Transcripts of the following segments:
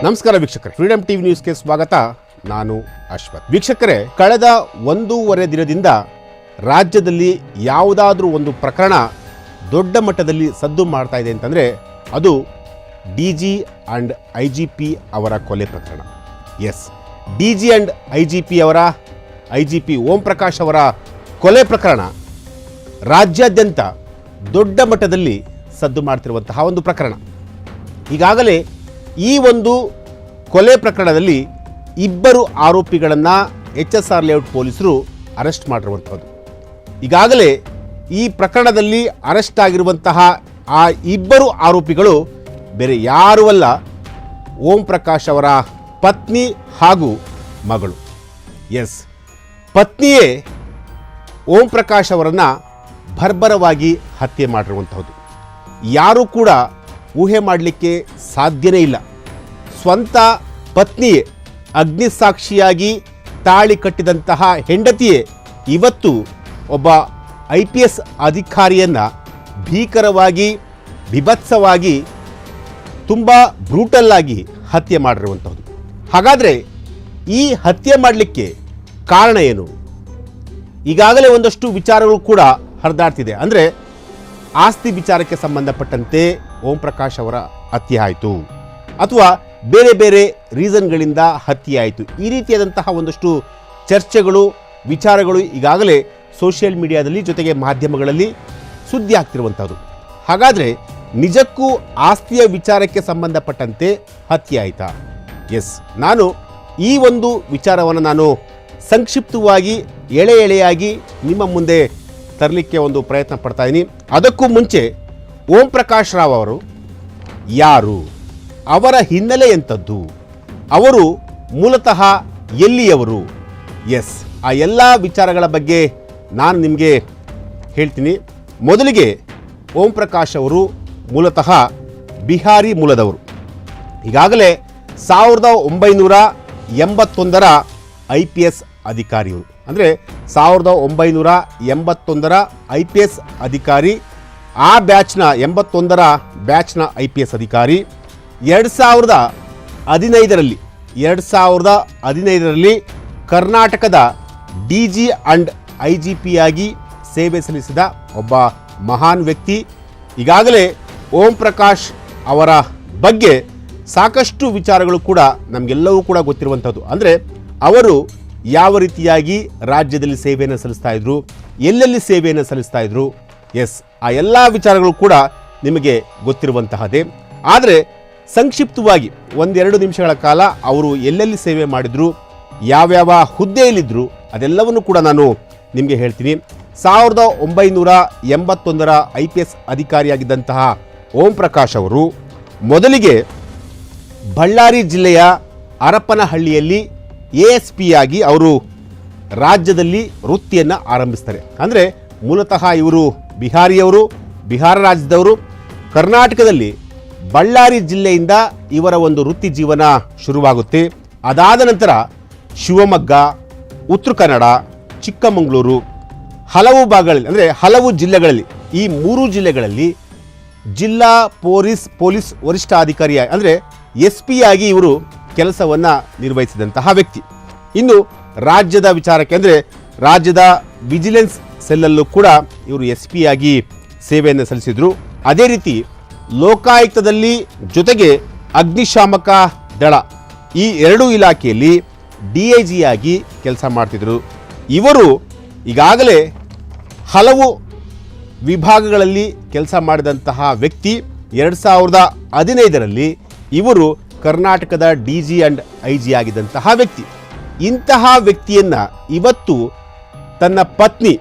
ನಮಸ್ಕಾರ ವೀಕ್ಷಕರೇ, freedom TV ನ್ಯೂಸ್ಗೆ ಸ್ವಾಗತ. ನಾನು ಅಶ್ವಥ್. ವೀಕ್ಷಕರೇ, ಕಳೆದ 1.5 ದಿನದಿಂದ ರಾಜ್ಯದಲ್ಲಿ ಯಾವುದಾದ್ರೂ ಒಂದು ಪ್ರಕರಣ ದೊಡ್ಡ ಮಟ್ಟದಲ್ಲಿ ಸದ್ದು ಮಾಡ್ತಾ ಇದೆ ಅಂತಂದರೆ ಅದು DG ಆ್ಯಂಡ್ IGP ಅವರ ಕೊಲೆ ಪ್ರಕರಣ. S, DG and IGP Om Prakash ಅವರ ಕೊಲೆ ಪ್ರಕರಣ ರಾಜ್ಯಾದ್ಯಂತ ದೊಡ್ಡ ಮಟ್ಟದಲ್ಲಿ ಸದ್ದು ಮಾಡ್ತಿರುವಂತಹ ಒಂದು ಪ್ರಕರಣ. ಈಗಾಗಲೇ ಈ ಒಂದು ಕೊಲೆ ಪ್ರಕರಣದಲ್ಲಿ 2 ಆರೋಪಿಗಳನ್ನು HSR ಲೇಔಟ್ ಪೊಲೀಸರು ಅರೆಸ್ಟ್ ಮಾಡಿರುವಂಥದ್ದು. ಈಗಾಗಲೇ ಈ ಪ್ರಕರಣದಲ್ಲಿ ಅರೆಸ್ಟ್ ಆಗಿರುವಂತಹ ಆ 2 ಆರೋಪಿಗಳು ಬೇರೆ ಯಾರೂ ಅಲ್ಲ, ಓಂ ಪ್ರಕಾಶ್ ಅವರ ಪತ್ನಿ ಹಾಗೂ ಮಗಳು. ಎಸ್, ಪತ್ನಿಯೇ ಓಂ ಪ್ರಕಾಶ್ ಅವರನ್ನು ಬರ್ಬರವಾಗಿ ಹತ್ಯೆ ಮಾಡಿರುವಂಥದ್ದು. ಯಾರೂ ಕೂಡ ಊಹೆ ಮಾಡಲಿಕ್ಕೆ ಸಾಧ್ಯನೇ ಇಲ್ಲ. ಸ್ವಂತ ಪತ್ನಿಯೇ, ಅಗ್ನಿಸಾಕ್ಷಿಯಾಗಿ ತಾಳಿ ಕಟ್ಟಿದಂತಹ ಹೆಂಡತಿಯೇ ಇವತ್ತು ಒಬ್ಬ IPS ಅಧಿಕಾರಿಯನ್ನು ಭೀಕರವಾಗಿ, ಬಿಭತ್ಸವಾಗಿ, ತುಂಬ ಬ್ರೂಟಲ್ಲಾಗಿ ಹತ್ಯೆ ಮಾಡಿರುವಂಥದ್ದು. ಹಾಗಾದರೆ ಈ ಹತ್ಯೆ ಮಾಡಲಿಕ್ಕೆ ಕಾರಣ ಏನು? ಈಗಾಗಲೇ ಒಂದಷ್ಟು ವಿಚಾರಗಳು ಕೂಡ ಹರಿದಾಡ್ತಿದೆ. ಅಂದರೆ ಆಸ್ತಿ ವಿಚಾರಕ್ಕೆ ಸಂಬಂಧಪಟ್ಟಂತೆ ಓಂ ಪ್ರಕಾಶ್ ಅವರ ಹತ್ಯೆ ಆಯಿತು ಅಥವಾ ಬೇರೆ ಬೇರೆ ರೀಸನ್ಗಳಿಂದ ಹತ್ಯೆ ಆಯಿತು. ಈ ರೀತಿಯಾದಂತಹ ಒಂದಷ್ಟು ಚರ್ಚೆಗಳು, ವಿಚಾರಗಳು ಈಗಾಗಲೇ ಸೋಷಿಯಲ್ ಮೀಡಿಯಾದಲ್ಲಿ ಜೊತೆಗೆ ಮಾಧ್ಯಮಗಳಲ್ಲಿ ಸುದ್ದಿ ಆಗ್ತಿರುವಂಥದ್ದು. ಹಾಗಾದರೆ ನಿಜಕ್ಕೂ ಆಸ್ತಿಯ ವಿಚಾರಕ್ಕೆ ಸಂಬಂಧಪಟ್ಟಂತೆ ಹತ್ಯೆ ಆಯಿತಾ? ಎಸ್, ನಾನು ಈ ಒಂದು ವಿಚಾರವನ್ನು ನಾನು ಸಂಕ್ಷಿಪ್ತವಾಗಿ ಎಳೆಯಾಗಿ ನಿಮ್ಮ ಮುಂದೆ ತರಲಿಕ್ಕೆ ಒಂದು ಪ್ರಯತ್ನ ಪಡ್ತಾ ಇದ್ದೀನಿ. ಅದಕ್ಕೂ ಮುಂಚೆ ಓಂ ಪ್ರಕಾಶ್ ರಾವ್ ಅವರು ಯಾರು, ಅವರ ಹಿನ್ನೆಲೆ ಎಂಥದ್ದು, ಅವರು ಮೂಲತಃ ಎಲ್ಲಿಯವರು? ಎಸ್, ಆ ಎಲ್ಲ ವಿಚಾರಗಳ ಬಗ್ಗೆ ನಾನು ನಿಮಗೆ ಹೇಳ್ತೀನಿ. ಮೊದಲಿಗೆ ಓಂ ಪ್ರಕಾಶ್ ಅವರು ಮೂಲತಃ ಬಿಹಾರಿ ಮೂಲದವರು. ಈಗಾಗಲೇ 1981ರ IPS ಅಧಿಕಾರಿಯವರು. ಅಂದರೆ 1981ರ IPS ಅಧಿಕಾರಿ. ಆ ಬ್ಯಾಚ್ನ 81ರ ಬ್ಯಾಚ್ನ IPS ಅಧಿಕಾರಿ 2015ರಲ್ಲಿ ಕರ್ನಾಟಕದ DG ಆ್ಯಂಡ್ IGP ಆಗಿ ಸೇವೆ ಸಲ್ಲಿಸಿದ ಒಬ್ಬ ಮಹಾನ್ ವ್ಯಕ್ತಿ. ಈಗಾಗಲೇ ಓಂ ಪ್ರಕಾಶ್ ಅವರ ಬಗ್ಗೆ ಸಾಕಷ್ಟು ವಿಚಾರಗಳು ಕೂಡ ನಮಗೆಲ್ಲವೂ ಕೂಡ ಗೊತ್ತಿರುವಂಥದ್ದು. ಅಂದರೆ ಅವರು ಯಾವ ರೀತಿಯಾಗಿ ರಾಜ್ಯದಲ್ಲಿ ಸೇವೆಯನ್ನು ಸಲ್ಲಿಸ್ತಾ ಇದ್ರು, ಎಲ್ಲೆಲ್ಲಿ ಸೇವೆಯನ್ನು ಸಲ್ಲಿಸ್ತಾ ಇದ್ರು. ಎಸ್, ಆ ಎಲ್ಲ ವಿಚಾರಗಳು ಕೂಡ ನಿಮಗೆ ಗೊತ್ತಿರುವಂತಹದ್ದೇ. ಆದರೆ ಸಂಕ್ಷಿಪ್ತವಾಗಿ 1-2 ನಿಮಿಷಗಳ ಕಾಲ ಅವರು ಎಲ್ಲೆಲ್ಲಿ ಸೇವೆ ಮಾಡಿದ್ರು, ಯಾವ್ಯಾವ ಹುದ್ದೆಯಲ್ಲಿದ್ದರು, ಅದೆಲ್ಲವನ್ನು ಕೂಡ ನಾನು ನಿಮಗೆ ಹೇಳ್ತೀನಿ. 1981ರ IPS ಅಧಿಕಾರಿಯಾಗಿದ್ದಂತಹ ಓಂ ಪ್ರಕಾಶ್ ಅವರು ಮೊದಲಿಗೆ ಬಳ್ಳಾರಿ ಜಿಲ್ಲೆಯ ಹರಪನಹಳ್ಳಿಯಲ್ಲಿ ASP ಆಗಿ ಅವರು ರಾಜ್ಯದಲ್ಲಿ ವೃತ್ತಿಯನ್ನು ಆರಂಭಿಸ್ತಾರೆ. ಅಂದರೆ ಮೂಲತಃ ಇವರು ಬಿಹಾರಿಯವರು, ಬಿಹಾರ ರಾಜ್ಯದವರು. ಕರ್ನಾಟಕದಲ್ಲಿ ಬಳ್ಳಾರಿ ಜಿಲ್ಲೆಯಿಂದ ಇವರ ಒಂದು ವೃತ್ತಿ ಜೀವನ ಶುರುವಾಗುತ್ತೆ. ಅದಾದ ನಂತರ ಶಿವಮೊಗ್ಗ, ಉತ್ತರ ಕನ್ನಡ, ಚಿಕ್ಕಮಗಳೂರು, ಹಲವು ಭಾಗಗಳಲ್ಲಿ, ಅಂದರೆ ಹಲವು ಜಿಲ್ಲೆಗಳಲ್ಲಿ, ಈ 3 ಜಿಲ್ಲೆಗಳಲ್ಲಿ ಜಿಲ್ಲಾ ಪೊಲೀಸ್ ವರಿಷ್ಠಾಧಿಕಾರಿ ಅಂದರೆ SP ಆಗಿ ಇವರು ಕೆಲಸವನ್ನು ನಿರ್ವಹಿಸಿದಂತಹ ವ್ಯಕ್ತಿ. ಇನ್ನು ರಾಜ್ಯದ ವಿಚಾರಕ್ಕೆ ಅಂದರೆ ರಾಜ್ಯದ ವಿಜಿಲೆನ್ಸ್ ಸೆಲ್ಲಲ್ಲೂ ಕೂಡ ಇವರು SP ಆಗಿ ಸೇವೆಯನ್ನು ಸಲ್ಲಿಸಿದರು. ಅದೇ ರೀತಿ ಲೋಕಾಯುಕ್ತದಲ್ಲಿ ಜೊತೆಗೆ ಅಗ್ನಿಶಾಮಕ ದಳ ಈ 2 ಇಲಾಖೆಯಲ್ಲಿ DIG ಆಗಿ ಕೆಲಸ ಮಾಡ್ತಿದ್ರು. ಇವರು ಈಗಾಗಲೇ ಹಲವು ವಿಭಾಗಗಳಲ್ಲಿ ಕೆಲಸ ಮಾಡಿದಂತಹ ವ್ಯಕ್ತಿ. 2015ರಲ್ಲಿ ಇವರು ಕರ್ನಾಟಕದ DG ಆ್ಯಂಡ್ IG ಆಗಿದ್ದಂತಹ ವ್ಯಕ್ತಿ. ಇಂತಹ ವ್ಯಕ್ತಿಯನ್ನು ಇವತ್ತು ತನ್ನ ಪತ್ನಿ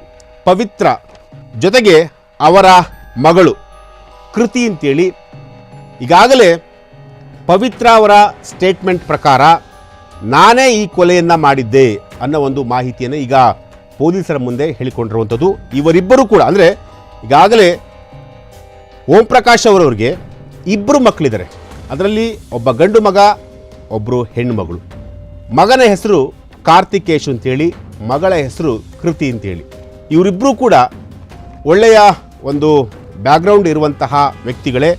ಪವಿತ್ರ ಜೊತೆಗೆ ಅವರ ಮಗಳು ಕೃತಿ ಅಂತೇಳಿ, ಈಗಾಗಲೇ ಪವಿತ್ರ ಅವರ ಸ್ಟೇಟ್ಮೆಂಟ್ ಪ್ರಕಾರ ನಾನೇ ಈ ಕೊಲೆಯನ್ನು ಮಾಡಿದ್ದೆ ಅನ್ನೋ ಒಂದು ಮಾಹಿತಿಯನ್ನು ಈಗ ಪೊಲೀಸರ ಮುಂದೆ ಹೇಳಿಕೊಂಡಿರುವಂಥದ್ದು. ಇವರಿಬ್ಬರು ಕೂಡ, ಅಂದರೆ ಈಗಾಗಲೇ ಓಂ ಪ್ರಕಾಶ್ ಅವರವ್ರಿಗೆ 2 ಮಕ್ಕಳಿದ್ದಾರೆ. ಅದರಲ್ಲಿ ಒಬ್ಬ ಗಂಡು ಮಗ, ಒಬ್ಬರು ಹೆಣ್ಣು ಮಗಳು. ಮಗನ ಹೆಸರು ಕಾರ್ತಿಕೇಶ್ ಅಂತೇಳಿ, ಮಗಳ ಹೆಸರು ಕೃತಿ ಅಂತೇಳಿ. ಇವರಿಬ್ಬರೂ ಕೂಡ ಒಳ್ಳೆಯ ಒಂದು ಬ್ಯಾಕ್ಗ್ರೌಂಡ್ ಇರುವಂತಹ ವ್ಯಕ್ತಿಗಳೇ,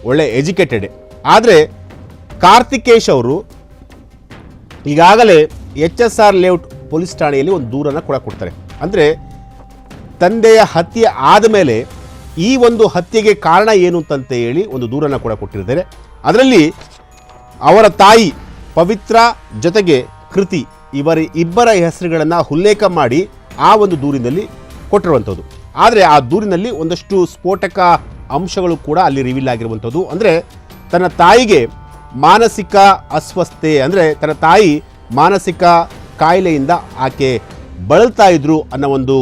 ಒಳ್ಳೆ ಎಜುಕೇಟೆಡ್. ಆದರೆ ಕಾರ್ತಿಕೇಶ್ ಅವರು ಈಗಾಗಲೇ HSR ಲೇಔಟ್ ಪೊಲೀಸ್ ಠಾಣೆಯಲ್ಲಿ ಒಂದು ದೂರನ್ನು ಕೂಡ ಕೊಡ್ತಾರೆ. ಅಂದರೆ ತಂದೆಯ ಹತ್ಯೆ ಆದಮೇಲೆ ಈ ಒಂದು ಹತ್ಯೆಗೆ ಕಾರಣ ಏನು ಅಂತ ಹೇಳಿ ಒಂದು ದೂರನ್ನು ಕೂಡ ಕೊಟ್ಟಿರ್ತಾರೆ. ಅದರಲ್ಲಿ ಅವರ ತಾಯಿ ಪವಿತ್ರ ಜೊತೆಗೆ ಕೃತಿ ಇಬ್ಬರ ಹೆಸರುಗಳನ್ನು ಉಲ್ಲೇಖ ಮಾಡಿ ಆ ಒಂದು ದೂರಿನಲ್ಲಿ ಕೊಟ್ಟಿರುವಂಥದ್ದು. ಆದರೆ ಆ ದೂರಿನಲ್ಲಿ ಒಂದಷ್ಟು ಸ್ಫೋಟಕ ಅಂಶಗಳು ಕೂಡ ಅಲ್ಲಿ ರಿವೀಲ್ ಆಗಿರುವಂಥದ್ದು. ಅಂದರೆ ತನ್ನ ತಾಯಿಗೆ ಮಾನಸಿಕ ಅಸ್ವಸ್ಥತೆ, ಅಂದರೆ ತನ್ನ ತಾಯಿ ಮಾನಸಿಕ ಕಾಯಿಲೆಯಿಂದ ಆಕೆ ಬಳಲ್ತಾ ಇದ್ರು ಅನ್ನೋ ಒಂದು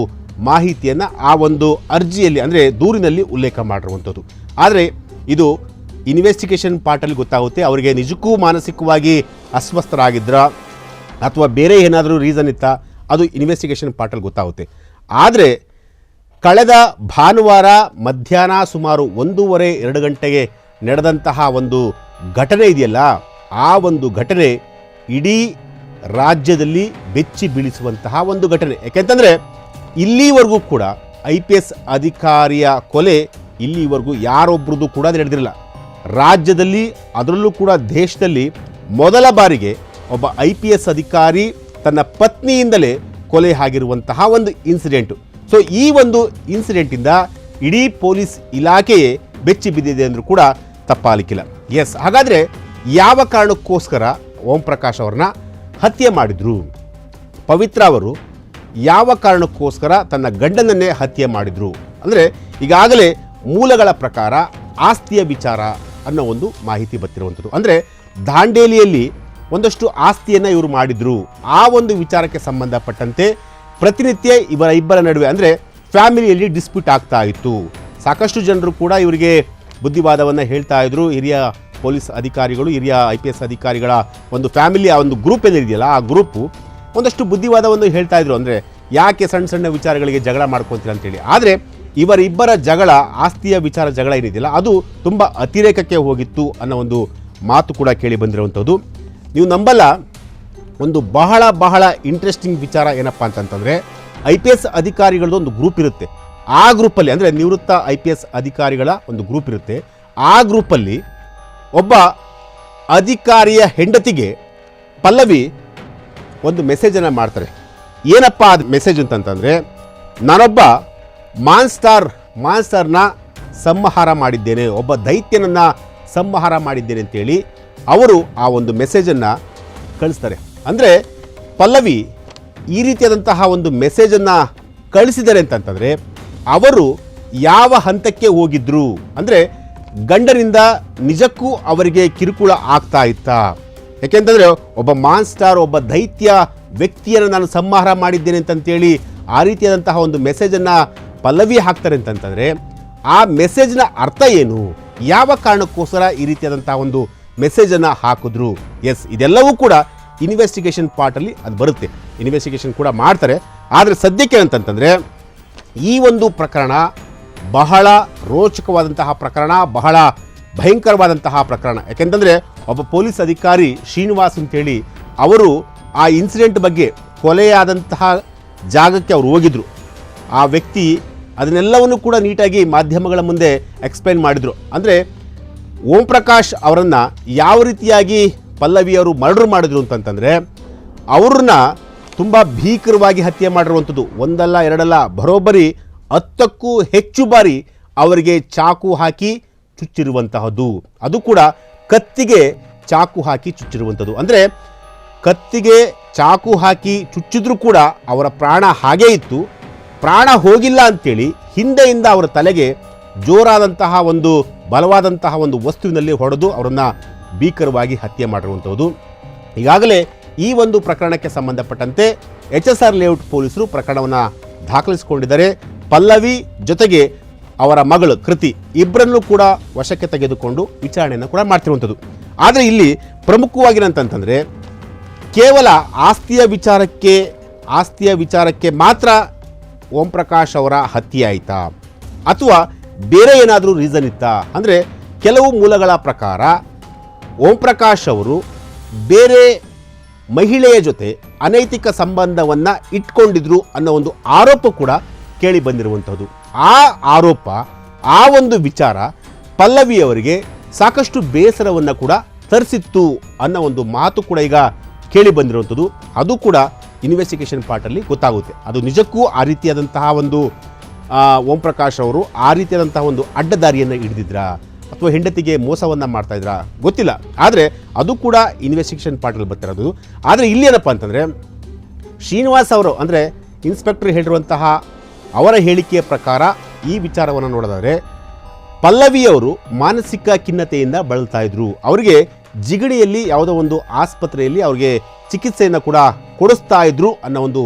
ಮಾಹಿತಿಯನ್ನು ಆ ಒಂದು ಅರ್ಜಿಯಲ್ಲಿ ಅಂದರೆ ದೂರಿನಲ್ಲಿ ಉಲ್ಲೇಖ ಮಾಡಿರುವಂಥದ್ದು. ಆದರೆ ಇದು ಇನ್ವೆಸ್ಟಿಗೇಷನ್ ಪಾರ್ಟಲ್ಲಿ ಗೊತ್ತಾಗುತ್ತೆ ಅವರಿಗೆ ನಿಜಕ್ಕೂ ಮಾನಸಿಕವಾಗಿ ಅಸ್ವಸ್ಥರಾಗಿದ್ರ ಅಥವಾ ಬೇರೆ ಏನಾದರೂ ರೀಸನ್ ಇತ್ತಾ, ಅದು ಇನ್ವೆಸ್ಟಿಗೇಷನ್ ಪಾರ್ಟಲ್ಲಿ ಗೊತ್ತಾಗುತ್ತೆ. ಆದರೆ ಕಳೆದ ಭಾನುವಾರ ಮಧ್ಯಾಹ್ನ ಸುಮಾರು 1:30-2 ಗಂಟೆಗೆ ನಡೆದಂತಹ ಒಂದು ಘಟನೆ ಇದೆಯಲ್ಲ, ಆ ಒಂದು ಘಟನೆ ಇಡೀ ರಾಜ್ಯದಲ್ಲಿ ಬೆಚ್ಚಿ ಬೀಳಿಸುವಂತಹ ಒಂದು ಘಟನೆ. ಯಾಕೆಂತಂದರೆ ಇಲ್ಲಿವರೆಗೂ ಕೂಡ IPS ಅಧಿಕಾರಿಯ ಕೊಲೆ ಇಲ್ಲಿವರೆಗೂ ಯಾರೊಬ್ಬರದು ಕೂಡ ನಡೆದಿರಲಿಲ್ಲ. ರಾಜ್ಯದಲ್ಲಿ ಅದರಲ್ಲೂ ಕೂಡ ದೇಶದಲ್ಲಿ ಮೊದಲ ಬಾರಿಗೆ ಒಬ್ಬ IPS ಅಧಿಕಾರಿ ತನ್ನ ಪತ್ನಿಯಿಂದಲೇ ಕೊಲೆ ಆಗಿರುವಂತಹ ಒಂದು ಇನ್ಸಿಡೆಂಟು. ಸೊ ಈ ಒಂದು ಇನ್ಸಿಡೆಂಟಿಂದ ಇಡೀ ಪೊಲೀಸ್ ಇಲಾಖೆಯೇ ಬೆಚ್ಚಿ ಬಿದ್ದಿದೆ ಅಂದರೂ ಕೂಡ ತಪ್ಪಾಲಿಕ್ಕಿಲ್ಲ. ಎಸ್, ಹಾಗಾದರೆ ಯಾವ ಕಾರಣಕ್ಕೋಸ್ಕರ ಓಂ ಪ್ರಕಾಶ್ ಅವ್ರನ್ನ ಹತ್ಯೆ ಮಾಡಿದ್ರು? ಪವಿತ್ರ ಅವರು ಯಾವ ಕಾರಣಕ್ಕೋಸ್ಕರ ತನ್ನ ಗಂಡನನ್ನೇ ಹತ್ಯೆ ಮಾಡಿದ್ರು? ಅಂದರೆ ಈಗಾಗಲೇ ಮೂಲಗಳ ಪ್ರಕಾರ ಆಸ್ತಿಯ ವಿಚಾರ ಅನ್ನೋ ಒಂದು ಮಾಹಿತಿ ಬರ್ತಿರುವಂಥದ್ದು. ಅಂದರೆ ದಾಂಡೇಲಿಯಲ್ಲಿ ಒಂದಷ್ಟು ಆಸ್ತಿಯನ್ನು ಇವರು ಮಾಡಿದ್ರು. ಆ ಒಂದು ವಿಚಾರಕ್ಕೆ ಸಂಬಂಧಪಟ್ಟಂತೆ ಪ್ರತಿನಿತ್ಯ ಇಬ್ಬರ ನಡುವೆ ಅಂದರೆ ಫ್ಯಾಮಿಲಿಯಲ್ಲಿ ಡಿಸ್ಪ್ಯೂಟ್ ಆಗ್ತಾ ಇತ್ತು. ಸಾಕಷ್ಟು ಜನರು ಕೂಡ ಇವರಿಗೆ ಬುದ್ಧಿವಾದವನ್ನು ಹೇಳ್ತಾ ಇದ್ರು. ಹಿರಿಯ ಪೊಲೀಸ್ ಅಧಿಕಾರಿಗಳು, ಹಿರಿಯ IPS ಅಧಿಕಾರಿಗಳ ಒಂದು ಫ್ಯಾಮಿಲಿ, ಆ ಒಂದು ಗ್ರೂಪ್ ಏನಿದೆಯಲ್ಲ, ಆ ಗ್ರೂಪು ಒಂದಷ್ಟು ಬುದ್ಧಿವಾದವನ್ನು ಹೇಳ್ತಾ ಇದ್ರು. ಅಂದರೆ ಯಾಕೆ ಸಣ್ಣ ಸಣ್ಣ ವಿಚಾರಗಳಿಗೆ ಜಗಳ ಮಾಡ್ಕೊತೀರ ಅಂತೇಳಿ. ಆದರೆ ಇವರಿಬ್ಬರ ಜಗಳ, ಆಸ್ತಿಯ ವಿಚಾರ ಜಗಳ ಏನಿದೆಯಲ್ಲ, ಅದು ತುಂಬ ಅತಿರೇಕಕ್ಕೆ ಹೋಗಿತ್ತು ಅನ್ನೋ ಒಂದು ಮಾತು ಕೂಡ ಕೇಳಿ ಬಂದಿರುವಂಥದ್ದು. ನೀವು ನಂಬಲ್ಲ, ಒಂದು ಬಹಳ ಇಂಟ್ರೆಸ್ಟಿಂಗ್ ವಿಚಾರ ಏನಪ್ಪ ಅಂತಂತಂದರೆ IPS ಅಧಿಕಾರಿಗಳದ್ದು ಒಂದು ಗ್ರೂಪ್ ಇರುತ್ತೆ. ಆ ಗ್ರೂಪಲ್ಲಿ ಅಂದರೆ ನಿವೃತ್ತ IPS ಅಧಿಕಾರಿಗಳ ಒಂದು ಗ್ರೂಪ್ ಇರುತ್ತೆ. ಆ ಗ್ರೂಪಲ್ಲಿ ಒಬ್ಬ ಅಧಿಕಾರಿಯ ಹೆಂಡತಿಗೆ ಪಲ್ಲವಿ ಒಂದು ಮೆಸೇಜನ್ನು ಮಾಡ್ತಾರೆ. ಏನಪ್ಪ ಅದು ಮೆಸೇಜ್ ಅಂತಂತಂದರೆ, ನಾನೊಬ್ಬ ಮಾನ್ಸ್ಟರ್ನ ಸಂಹಾರ ಮಾಡಿದ್ದೇನೆ, ಒಬ್ಬ ದೈತ್ಯನನ್ನು ಸಂಹಾರ ಮಾಡಿದ್ದೇನೆ ಅಂತೇಳಿ ಅವರು ಆ ಒಂದು ಮೆಸೇಜನ್ನು ಕಳಿಸ್ತಾರೆ. ಅಂದರೆ ಪಲ್ಲವಿ ಈ ರೀತಿಯಾದಂತಹ ಒಂದು ಮೆಸೇಜನ್ನು ಕಳಿಸಿದ್ದಾರೆ ಅಂತಂತಂದರೆ ಅವರು ಯಾವ ಹಂತಕ್ಕೆ ಹೋಗಿದ್ರು, ಅಂದರೆ ಗಂಡನಿಂದ ನಿಜಕ್ಕೂ ಅವರಿಗೆ ಕಿರುಕುಳ ಆಗ್ತಾ ಇತ್ತಾ? ಯಾಕೆಂತಂದರೆ ಒಬ್ಬ ಮಾನ್ಸ್ಟಾರ್, ಒಬ್ಬ ದೈತ್ಯ ವ್ಯಕ್ತಿಯನ್ನು ನಾನು ಸಂಹಾರ ಮಾಡಿದ್ದೇನೆ ಅಂತಂತೇಳಿ ಆ ರೀತಿಯಾದಂತಹ ಒಂದು ಮೆಸೇಜನ್ನು ಪಲ್ಲವಿ ಹಾಕ್ತಾರೆ ಅಂತಂತಂದರೆ ಆ ಮೆಸೇಜ್ನ ಅರ್ಥ ಏನು? ಯಾವ ಕಾರಣಕ್ಕೋಸ್ಕರ ಈ ರೀತಿಯಾದಂತಹ ಒಂದು ಮೆಸೇಜನ್ನು ಹಾಕಿದ್ರು? ಎಸ್, ಇದೆಲ್ಲವೂ ಕೂಡ ಇನ್ವೆಸ್ಟಿಗೇಷನ್ ಪಾರ್ಟಲ್ಲಿ ಅದು ಬರುತ್ತೆ, ಇನ್ವೆಸ್ಟಿಗೇಷನ್ ಕೂಡ ಮಾಡ್ತಾರೆ. ಆದರೆ ಸದ್ಯಕ್ಕೆ ಅಂತಂತಂದರೆ ಈ ಒಂದು ಪ್ರಕರಣ ಬಹಳ ರೋಚಕವಾದಂತಹ ಪ್ರಕರಣ, ಬಹಳ ಭಯಂಕರವಾದಂತಹ ಪ್ರಕರಣ. ಯಾಕೆಂತಂದರೆ ಒಬ್ಬ ಪೊಲೀಸ್ ಅಧಿಕಾರಿ ಶ್ರೀನಿವಾಸ್ ಅಂತೇಳಿ ಅವರು ಆ ಇನ್ಸಿಡೆಂಟ್ ಬಗ್ಗೆ, ಕೊಲೆಯಾದಂತಹ ಜಾಗಕ್ಕೆ ಅವರು ಹೋಗಿದ್ರು. ಆ ವ್ಯಕ್ತಿ ಅದನ್ನೆಲ್ಲವನ್ನು ಕೂಡ ನೀಟಾಗಿ ಮಾಧ್ಯಮಗಳ ಮುಂದೆ ಎಕ್ಸ್ಪ್ಲೈನ್ ಮಾಡಿದರು. ಅಂದರೆ ಓಂ ಪ್ರಕಾಶ್ ಅವರನ್ನು ಯಾವ ರೀತಿಯಾಗಿ ಪಲ್ಲವಿಯವರು ಮರ್ಡರ್ ಮಾಡಿದ್ರು ಅಂತಂತಂದರೆ ಅವ್ರನ್ನ ತುಂಬ ಭೀಕರವಾಗಿ ಹತ್ಯೆ ಮಾಡಿರುವಂಥದ್ದು. ಒಂದಲ್ಲ ಎರಡಲ್ಲ, ಬರೋಬ್ಬರಿ 10ಕ್ಕೂ ಹೆಚ್ಚು ಬಾರಿ ಅವರಿಗೆ ಚಾಕು ಹಾಕಿ ಚುಚ್ಚಿರುವಂತಹದ್ದು. ಅದು ಕೂಡ ಕತ್ತಿಗೆ ಚಾಕು ಹಾಕಿ ಚುಚ್ಚಿರುವಂಥದ್ದು. ಅಂದರೆ ಕತ್ತಿಗೆ ಚಾಕು ಹಾಕಿ ಚುಚ್ಚಿದ್ರೂ ಕೂಡ ಅವರ ಪ್ರಾಣ ಹಾಗೇ ಇತ್ತು. ಪ್ರಾಣ ಹೋಗಿಲ್ಲ ಅಂತೇಳಿ ಹಿಂದೆಯಿಂದ ಅವರ ತಲೆಗೆ ಜೋರಾದಂತಹ ಒಂದು ಬಲವಾದಂತಹ ಒಂದು ವಸ್ತುವಿನಲ್ಲಿ ಹೊಡೆದು ಅವರನ್ನು ಭೀಕರವಾಗಿ ಹತ್ಯೆ ಮಾಡಿರುವಂಥದ್ದು. ಈಗಾಗಲೇ ಈ ಒಂದು ಪ್ರಕರಣಕ್ಕೆ ಸಂಬಂಧಪಟ್ಟಂತೆ HSR ಲೇಔಟ್ ಪೊಲೀಸರು ಪ್ರಕರಣವನ್ನು ದಾಖಲಿಸಿಕೊಂಡಿದ್ದಾರೆ. ಪಲ್ಲವಿ ಜೊತೆಗೆ ಅವರ ಮಗಳು ಕೃತಿ ಇಬ್ಬರನ್ನೂ ಕೂಡ ವಶಕ್ಕೆ ತೆಗೆದುಕೊಂಡು ವಿಚಾರಣೆಯನ್ನು ಕೂಡ ಮಾಡ್ತಿರುವಂಥದ್ದು. ಆದರೆ ಇಲ್ಲಿ ಪ್ರಮುಖವಾಗಿರಂತಂತಂದರೆ ಕೇವಲ ಆಸ್ತಿಯ ವಿಚಾರಕ್ಕೆ ಮಾತ್ರ ಓಂ ಪ್ರಕಾಶ್ ಅವರ ಹತ್ಯೆ ಆಯಿತಾ ಅಥವಾ ಬೇರೆ ಏನಾದರೂ ರೀಸನ್ ಇತ್ತಾ? ಅಂದರೆ ಕೆಲವು ಮೂಲಗಳ ಪ್ರಕಾರ ಓಂ ಪ್ರಕಾಶ್ ಅವರು ಬೇರೆ ಮಹಿಳೆಯ ಜೊತೆ ಅನೈತಿಕ ಸಂಬಂಧವನ್ನು ಇಟ್ಕೊಂಡಿದ್ರು ಅನ್ನೋ ಒಂದು ಆರೋಪ ಕೂಡ ಕೇಳಿ ಬಂದಿರುವಂಥದ್ದು. ಆ ಆರೋಪ, ಆ ಒಂದು ವಿಚಾರ ಪಲ್ಲವಿಯವರಿಗೆ ಸಾಕಷ್ಟು ಬೇಸರವನ್ನು ಕೂಡ ತರಿಸಿತ್ತು ಅನ್ನೋ ಒಂದು ಮಾತು ಕೂಡ ಈಗ ಕೇಳಿ ಬಂದಿರುವಂಥದ್ದು. ಅದು ಕೂಡ ಇನ್ವೆಸ್ಟಿಗೇಷನ್ ಪಾರ್ಟಲ್ಲಿ ಗೊತ್ತಾಗುತ್ತೆ. ಅದು ನಿಜಕ್ಕೂ ಆ ರೀತಿಯಾದಂತಹ ಒಂದು ಓಂ ಪ್ರಕಾಶ್ ಅವರು ಆ ರೀತಿಯಾದಂತಹ ಒಂದು ಅಡ್ಡದಾರಿಯನ್ನು ಹಿಡಿದಿದ್ರಾ ಅಥವಾ ಹೆಂಡತಿಗೆ ಮೋಸವನ್ನು ಮಾಡ್ತಾ ಇದ್ರಾ ಗೊತ್ತಿಲ್ಲ. ಆದರೆ ಅದು ಕೂಡ ಇನ್ವೆಸ್ಟಿಗೇಷನ್ ಪಾರ್ಟಲ್ಲಿ ಬರ್ತಿರೋದು. ಆದರೆ ಇಲ್ಲಿ ಏನಪ್ಪ ಅಂತಂದರೆ ಶ್ರೀನಿವಾಸ್ ಅವರು ಅಂದರೆ ಇನ್ಸ್ಪೆಕ್ಟರ್ ಹೇಳಿರುವಂತಹ ಅವರ ಹೇಳಿಕೆಯ ಪ್ರಕಾರ ಈ ವಿಚಾರವನ್ನು ನೋಡೋದಾದರೆ ಪಲ್ಲವಿಯವರು ಮಾನಸಿಕ ಖಿನ್ನತೆಯಿಂದ ಬಳಲ್ತಾ ಇದ್ರು. ಅವರಿಗೆ ಜಿಗಣಿಯಲ್ಲಿ ಯಾವುದೋ ಒಂದು ಆಸ್ಪತ್ರೆಯಲ್ಲಿ ಅವ್ರಿಗೆ ಚಿಕಿತ್ಸೆಯನ್ನು ಕೂಡ ಕೊಡಿಸ್ತಾ ಇದ್ರು ಅನ್ನೋ ಒಂದು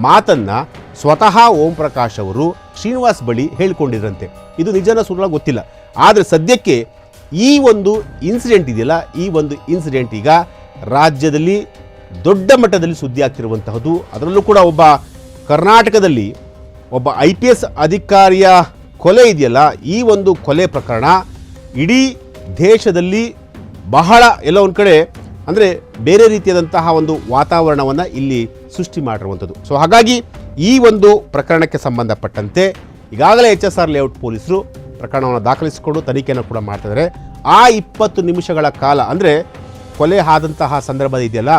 ಮಾತನ್ನು ಸ್ವತಃ ಓಂ ಪ್ರಕಾಶ್ ಅವರು ಶ್ರೀನಿವಾಸ್ ಬಳಿ ಹೇಳಿಕೊಂಡಿದ್ರಂತೆ. ಇದು ನಿಜನ ಸುಳ್ಳ ಗೊತ್ತಿಲ್ಲ. ಆದರೆ ಸದ್ಯಕ್ಕೆ ಈ ಒಂದು ಇನ್ಸಿಡೆಂಟ್ ಇದೆಯಲ್ಲ, ಈ ಒಂದು ಇನ್ಸಿಡೆಂಟ್ ಈಗ ರಾಜ್ಯದಲ್ಲಿ ದೊಡ್ಡ ಮಟ್ಟದಲ್ಲಿ ಸುದ್ದಿ ಆಗ್ತಿರುವಂತಹದ್ದು. ಅದರಲ್ಲೂ ಕೂಡ ಒಬ್ಬ ಕರ್ನಾಟಕದಲ್ಲಿ ಒಬ್ಬ IPS ಅಧಿಕಾರಿಯ ಕೊಲೆ ಇದೆಯಲ್ಲ, ಈ ಒಂದು ಕೊಲೆ ಪ್ರಕರಣ ಇಡೀ ದೇಶದಲ್ಲಿ ಬಹಳ ಎಲ್ಲ ಒಂದು ಕಡೆ ಅಂದರೆ ಬೇರೆ ರೀತಿಯಾದಂತಹ ಒಂದು ವಾತಾವರಣವನ್ನು ಇಲ್ಲಿ ಸೃಷ್ಟಿ ಮಾಡಿರುವಂಥದ್ದು. ಸೊ ಹಾಗಾಗಿ ಈ ಒಂದು ಪ್ರಕರಣಕ್ಕೆ ಸಂಬಂಧಪಟ್ಟಂತೆ ಈಗಾಗಲೇ HSR ಲೇಔಟ್ ಪೊಲೀಸರು ಪ್ರಕರಣವನ್ನು ದಾಖಲಿಸಿಕೊಂಡು ತನಿಖೆಯನ್ನು ಕೂಡ ಮಾಡ್ತಿದ್ದಾರೆ. ಆ 20 ನಿಮಿಷಗಳ ಕಾಲ ಅಂದರೆ ಕೊಲೆ ಆದಂತಹ ಸಂದರ್ಭ ಇದೆಯಲ್ಲ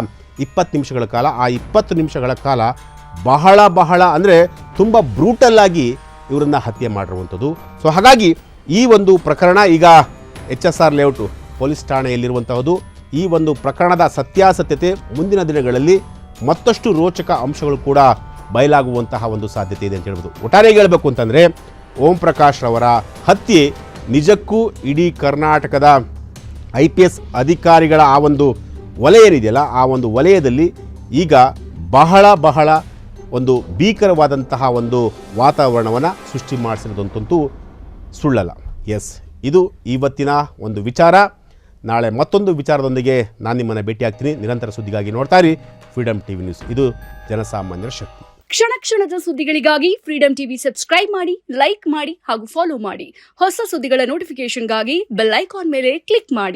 20 ನಿಮಿಷಗಳ ಕಾಲ, ಆ 20 ನಿಮಿಷಗಳ ಕಾಲ ಬಹಳ ಅಂದರೆ ತುಂಬ ಬ್ರೂಟಲ್ ಆಗಿ ಇವರನ್ನು ಹತ್ಯೆ ಮಾಡಿರುವಂಥದ್ದು. ಸೊ ಹಾಗಾಗಿ ಈ ಒಂದು ಪ್ರಕರಣ ಈಗ HSR ಲೇಔಟ್ ಪೊಲೀಸ್ ಠಾಣೆಯಲ್ಲಿರುವಂತಹದ್ದು. ಈ ಒಂದು ಪ್ರಕರಣದ ಸತ್ಯಾಸತ್ಯತೆ ಮುಂದಿನ ದಿನಗಳಲ್ಲಿ ಮತ್ತಷ್ಟು ರೋಚಕ ಅಂಶಗಳು ಕೂಡ ಬಯಲಾಗುವಂತಹ ಒಂದು ಸಾಧ್ಯತೆ ಇದೆ ಅಂತ ಹೇಳ್ಬೋದು. ಒಟ್ಟಾರೆಯಾಗಿ ಹೇಳಬೇಕು ಅಂತಂದರೆ ಓಂ ಪ್ರಕಾಶ್ ಅವರ ಹತ್ಯೆ ನಿಜಕ್ಕೂ ಇಡೀ ಕರ್ನಾಟಕದ IPS ಅಧಿಕಾರಿಗಳ ಆ ಒಂದು ವಲಯ ಏನಿದೆಯಲ್ಲ, ಆ ಒಂದು ವಲಯದಲ್ಲಿ ಈಗ ಬಹಳ ಒಂದು ಭೀಕರವಾದಂತಹ ಒಂದು ವಾತಾವರಣವನ್ನು ಸೃಷ್ಟಿ ಮಾಡಿಸಿರೋದಂತೂ ಸುಳ್ಳಲ್ಲ. ಎಸ್, ಇದು ಇವತ್ತಿನ ಒಂದು ವಿಚಾರ. ನಾಳೆ ಮತ್ತೊಂದು ವಿಚಾರದೊಂದಿಗೆ ನಾನು ನಿಮ್ಮನ್ನು ಭೇಟಿಯಾಗ್ತೀನಿ. ನಿರಂತರ ಸುದ್ದಿಗಾಗಿ ನೋಡ್ತಾ ಇರಿ ಫ್ರೀಡಮ್ TV ನ್ಯೂಸ್. ಇದು ಜನಸಾಮಾನ್ಯರ ಶಕ್ತಿ. ಕ್ಷಣ ಕ್ಷಣದ ಸುದ್ದಿಗಳಿಗಾಗಿ ಫ್ರೀಡಮ್ TV ಸಬ್ಸ್ಕ್ರೈಬ್ ಮಾಡಿ, ಲೈಕ್ ಮಾಡಿ ಹಾಗೂ ಫಾಲೋ ಮಾಡಿ. ಹೊಸ ಸುದ್ದಿಗಳ ನೋಟಿಫಿಕೇಶನ್ಗಾಗಿ ಬೆಲ್ ಐಕಾನ್ ಮೇಲೆ ಕ್ಲಿಕ್ ಮಾಡಿ.